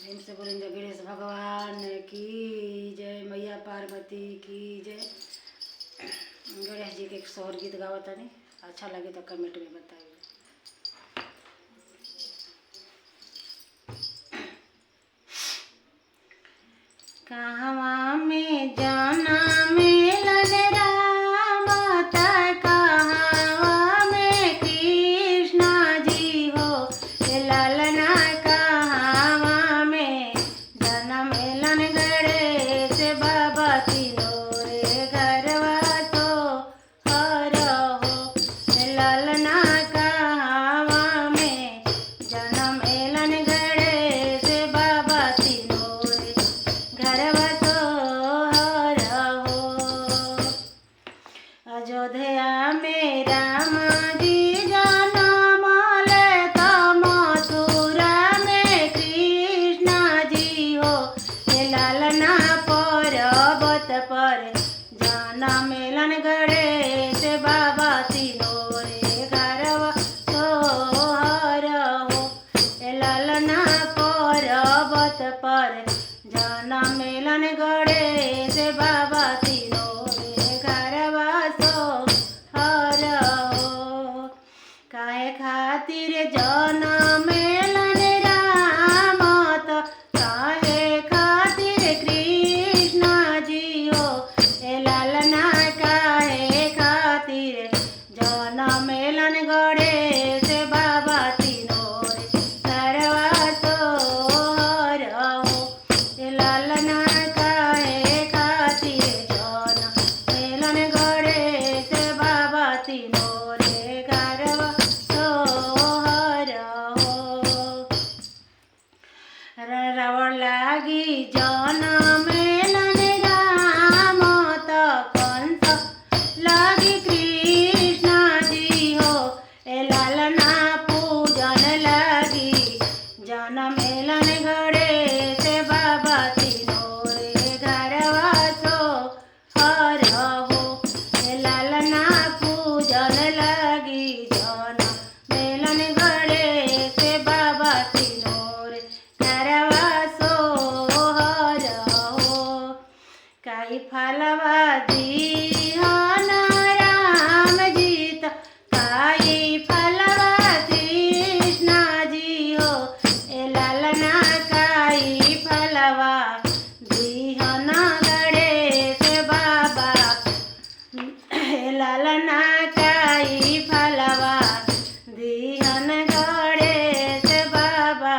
प्रेम से बोलेंगे गणेश भगवान की जय, मैया पार्वती की जय। गणेश जी के एक शोहर गीत गावत तानी, अच्छा लगे तो कमेंट में बताइए। कहवा में जाना मिलन राम त कहवा में कृष्ण जी हो, ललना कहवा में जन्म मिलन गणेश बाबा तीनों रे घरवा तो हर हो, ललना कहवा में जन्म मिलन गणेश बाबा तीनों रे घरवा तो हर हो। अयोध्या में राम जी जन्म लेता, मथुरा में कृष्ण जी हो, ललना पर्वत पर जन्म मिलन गणेश बाबा तीनों रे घरवा तो हर हो, ललना पर्वत पर जन्म मिलन गणेश बाबा तीनों रे घरवा तो हर हो। काहे खातिर जन्म मिलन राम त काहे खातिर कृष्ण जी हो, ललना काहे खातिर जन्म मिलन गणेश बाबा तीनों रे घरवा तो हर हो, ललना काहे खातिर जन्म मिलन गणेश बाबा तीनों रे घरवा तो हर हो। रावण लागी जन्म मिलन राम त कंस लागी कृष्ण जी हो, ललना पूजन लागी जन्म मिलन गणेश बाबा तीनों रे घरवा तो हर हो, ललना पूजन लागी जन्म मिलन गणेश बाबा तीनों रे घरवा सो हर हो। काई फलवा दीहन राम जी त काई फलवा कृष्ण जी हो, ललना काई फलवा दीहन गणेश बाबा, ललना काई फलवा दीहन गणेश बाबा।